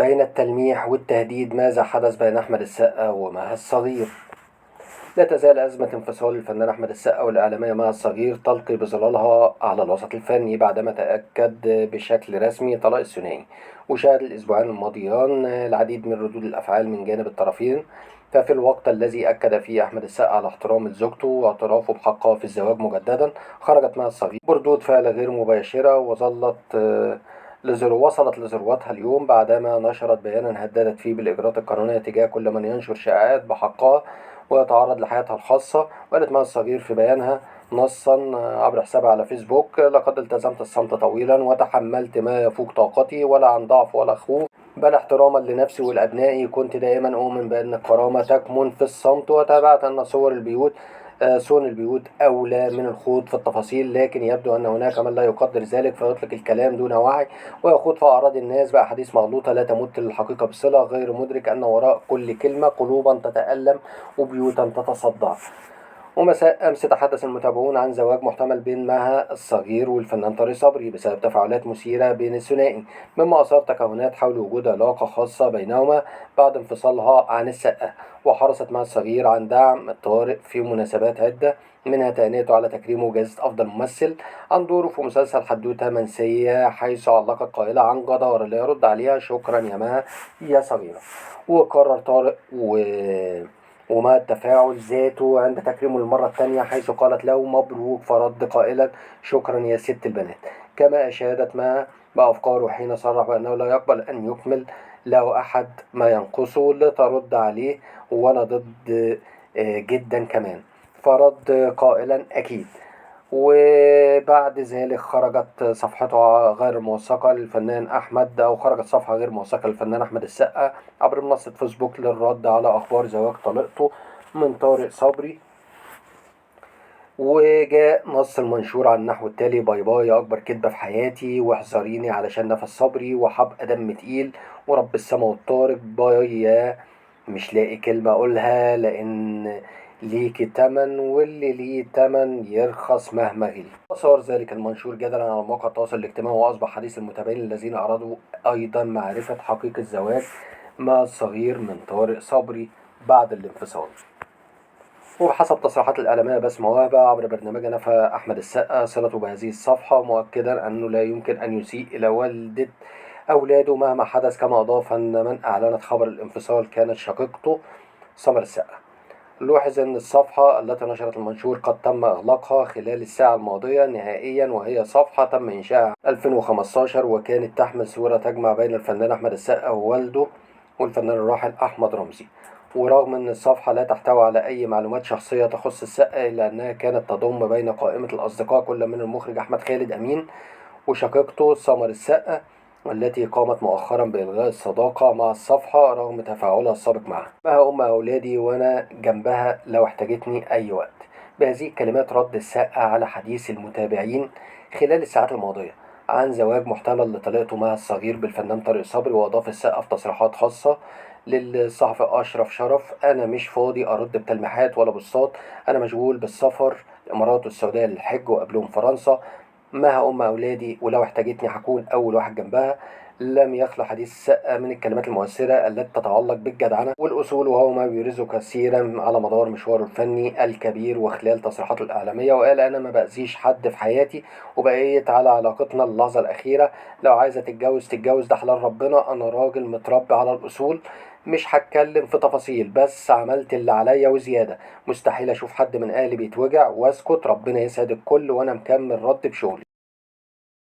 بين التلميح والتهديد، ماذا حدث بين أحمد السقا ومها الصغير؟ لا تزال أزمة انفصال الفنان أحمد السقا والإعلامية مها الصغير تلقي بظلالها على الوسط الفني بعدما تأكد بشكل رسمي طلاق الثنائي. وشهد الأسبوعين الماضيان العديد من ردود الأفعال من جانب الطرفين. ففي الوقت الذي أكد فيه أحمد السقا على احترام لزوجته واعترافه بحقها في الزواج مجددا، خرجت مها الصغير بردود فعل غير مباشرة وصلت لذروتها اليوم بعدما نشرت بيانا هددت فيه بالإجراءات القانونية تجاه كل من ينشر شائعات بحقها ويتعرض لحياتها الخاصة. وقالت مها الصغير في بيانها نصا عبر حسابها على فيسبوك: لقد التزمت الصمت طويلا وتحملت ما يفوق طاقتي، ولا عن ضعف ولا خوف بل احتراما لنفسي ولأبنائي. كنت دائما أؤمن بأن الكرامة تكمن في الصمت، وتابعت أن صون البيوت أولى من الخوض في التفاصيل، لكن يبدو أن هناك من لا يقدر ذلك فيطلق الكلام دون وعي ويخوض في أعراض الناس بأحاديث مغلوطة لا تمت للحقيقة بصلة، غير مدرك أن وراء كل كلمة قلوبا تتألم وبيوتا تتصدع. ومساء أمس تحدث المتابعون عن زواج محتمل بين مها الصغير والفنان طارق صبري بسبب تفاعلات مثيرة بين الثنائي، مما أثار تكهنات حول وجود علاقة خاصة بينهما بعد انفصالها عن السقا. وحرصت مها الصغير عن دعم طارق في مناسبات عدة، منها تهنئته على تكريمه جائزة أفضل ممثل عن دوره في مسلسل حدوتة منسية، حيث علقت قائلة عن جدارة لا يرد عليها: شكرا يا مها يا صغيرة. وقرر طارق ومع التفاعل ذاته عند تكريمه للمرة الثانية، حيث قالت له مبروك، فرد قائلا: شكرا يا ست البنات. كما أشادت معه بأفكاره حين صرح بأنه لا يقبل أن يكمل له أحد ما ينقصه، لترد عليه: وأنا ضد جدا كمان. فرد قائلا: أكيد. وبعد ذلك خرجت صفحة غير موثقة للفنان أحمد السقا عبر منصة فيسبوك للرد على أخبار زواج طليقته من طارق صبري. وجاء نص المنشور على النحو التالي: باي باي يا أكبر كدبة في حياتي، واحذريني علشان نفس صبري وحبقى دم تقيل، ورب السما والطارق، باي يا مش لاقي كلمة أقولها، لأن ليكي تمن واللي ليه تمن يرخص مهما غلي. وصار ذلك المنشور جدلا على مواقع التواصل الاجتماعي، وأصبح حديث المتابعين الذين أرادوا أيضا معرفة حقيقة الزواج مع الصغير من طارق صبري بعد الانفصال. وبحسب تصريحات الإعلامية بسمة وهبة عبر برنامجها، نفى أحمد السقا صلته بهذه الصفحة، مؤكدا أنه لا يمكن أن يسيء إلى والدة أولاده مهما حدث. كما أضاف أن من أعلنت خبر الانفصال كانت شقيقته سمر السقا. لوحظ أن الصفحة التي نشرت المنشور قد تم إغلاقها خلال الساعة الماضية نهائيا، وهي صفحة تم إنشائها 2015، وكانت تحمل صورة تجمع بين الفنان أحمد السقا ووالده والفنان الراحل أحمد رمزي. ورغم أن الصفحة لا تحتوي على أي معلومات شخصية تخص السقا، إلا أنها كانت تضم بين قائمة الأصدقاء كل من المخرج أحمد خالد أمين وشقيقته سمر السقا، والتي قامت مؤخرا بإلغاء الصداقة مع الصفحة رغم تفاعلها السابق معها: معها أم أولادي وأنا جنبها لو احتاجتني أي وقت. بهذه الكلمات رد السقا على حديث المتابعين خلال الساعات الماضية عن زواج محتمل لطليقته مها الصغير بالفنان طارق صبري. وأضاف السقا في تصريحات خاصة للصحفي أشرف شرف: أنا مش فاضي أرد بتلميحات ولا بوستات، أنا مشغول بالسفر الإمارات والسعودية للحج وقبلهم فرنسا. مها أم أولادي ولو احتاجتني هكون أول واحد جنبها. لم يخلو حديث السقا من الكلمات المؤثرة التي تتعلق بالجدعنة والأصول، وهو ما بيرزه كثيرا على مدار مشواره الفني الكبير وخلال تصريحاته الإعلامية. وقال: أنا ما بأذيش حد في حياتي، وبقيت على علاقتنا اللحظة الأخيرة. لو عايزة تتجوز ده حلال ربنا، أنا راجل متربي على الأصول، مش هتكلم في تفاصيل، بس عملت اللي عليا وزيادة. مستحيل أشوف حد من أهلي بيتوجع وأسكت، ربنا يسعد الكل، وأنا مكمل رد بشغلي.